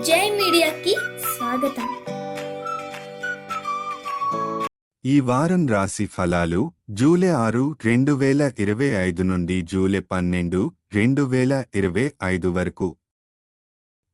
జై మీడియాకి స్వాగతం. ఈ వారం రాశి ఫలాలు జూలై 6, 2025 నుండి జూలై 12, 2025 వరకు.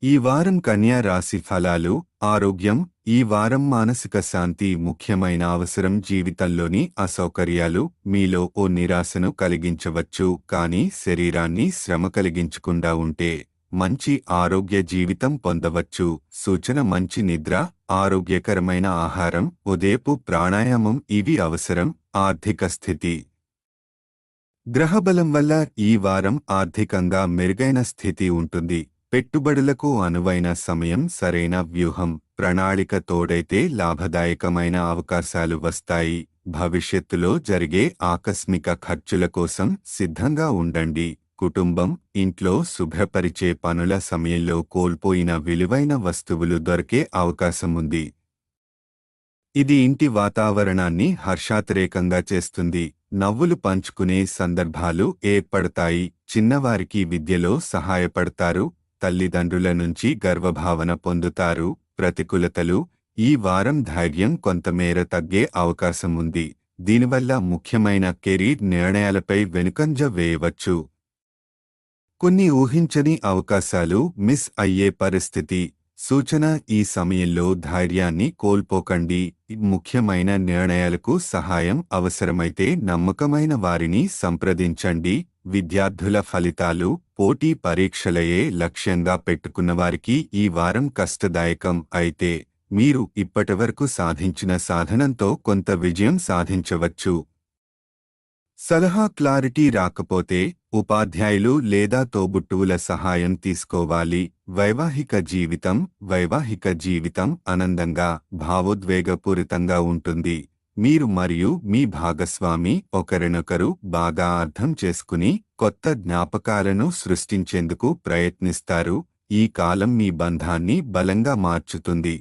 ఈ వారం కన్యా రాశి ఫలాలు. ఆరోగ్యం. ఈ వారం మానసిక శాంతి ముఖ్యమైన అవసరం. జీవితంలోని అసౌకర్యాలు మీలో ఓ నిరాశను కలిగించవచ్చు, కానీ శరీరాన్ని శ్రమ కలిగించకుండా ఉంటే మంచి ఆరోగ్య జీవితం పొందవచ్చు. సూచన: మంచి నిద్ర, ఆరోగ్యకరమైన ఆహారం, ఉదయపు ప్రాణాయామం ఇవి అవసరం. ఆర్థిక స్థితి. గ్రహబలం వల్ల ఈ వారం ఆర్థికంగా మెరుగైన స్థితి ఉంటుంది. పెట్టుబడులకు అనువైన సమయం. సరైన వ్యూహం, ప్రణాళిక తోడైతే లాభదాయకమైన అవకాశాలు వస్తాయి. భవిష్యత్తులో జరిగే ఆకస్మిక ఖర్చుల కోసం సిద్ధంగా ఉండండి. కుటుంబం. ఇంట్లో శుభ్రపరిచే పనుల సమయంలో కోల్పోయిన విలువైన వస్తువులు దొరికే అవకాశముంది. ఇది ఇంటి వాతావరణాన్ని హర్షాతిరేకంగా చేస్తుంది. నవ్వులు పంచుకునే సందర్భాలు ఏర్పడతాయి. చిన్నవారికి విద్యలో సహాయపడతారు. తల్లిదండ్రుల నుంచి గర్వభావన పొందుతారు. ప్రతికూలతలు. ఈ వారం ధైర్యం కొంతమేర తగ్గే అవకాశముంది. దీనివల్ల ముఖ్యమైన కెరీర్ నిర్ణయాలపై వెనుకంజ వేయవచ్చు. కొన్ని ఊహించని అవకాశాలు మిస్ అయ్యే పరిస్థితి. సూచన: ఈ సమయంలో ధైర్యాన్ని కోల్పోకండి. ముఖ్యమైన నిర్ణయాలకు సహాయం అవసరమైతే నమ్మకమైన వారిని సంప్రదించండి. విద్యార్థుల ఫలితాలు. పోటీ పరీక్షలయే లక్ష్యంగా పెట్టుకున్నవారికి ఈ వారం కష్టదాయకం. అయితే మీరు ఇప్పటివరకు సాధించిన సాధనంతో కొంత విజయం సాధించవచ్చు. సలహా: క్లారిటీ రాకపోతే ఉపాధ్యాయులు లేదా తోబుట్టువుల సహాయం తీసుకోవాలి. వైవాహిక జీవితం ఆనందంగా, భావోద్వేగపూరితంగా ఉంటుంది. మీరు మరియు మీ భాగస్వామి ఒకరినొకరు బాగా అర్థం చేసుకుని కొత్త జ్ఞాపకాలను సృష్టించేందుకు ప్రయత్నిస్తారు. ఈ కాలం మీ బంధాన్ని బలంగా మార్చుతుంది.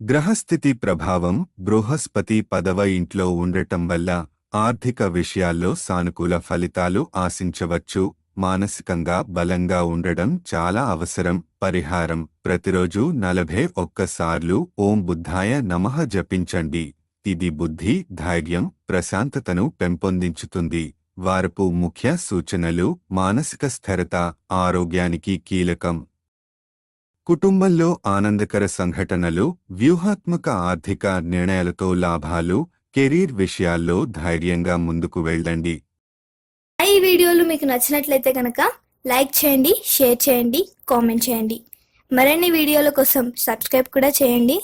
గ్రహస్థితి ప్రభావం. బృహస్పతి 10వ ఇంట్లో ఉండటం వల్ల ఆర్థిక విషయాల్లో సానుకూల ఫలితాలు ఆశించవచ్చు. మానసికంగా బలంగా ఉండడం చాలా అవసరం. పరిహారం: ప్రతిరోజు 41 సార్లు ఓం బుద్ధాయ నమః జపించండి. ఇది బుద్ధి, ధైర్యం, ప్రశాంతతను పెంపొందించుతుంది. వారపు ముఖ్య సూచనలు: మానసిక స్థిరత ఆరోగ్యానికి కీలకం. కుటుంబంలో ఆనందకర సంఘటనలు, వ్యూహాత్మక ఆర్థిక నిర్ణయాలతో లాభాలు. కెరీర్ విషయాల్లో ధైర్యంగా ముందుకు వెళ్ళండి. ఈ వీడియోలు మీకు నచ్చినట్లయితే కనుక లైక్ చేయండి, షేర్ చేయండి, కామెంట్ చేయండి. మరిన్ని వీడియోల కోసం సబ్స్క్రైబ్ కూడా చేయండి.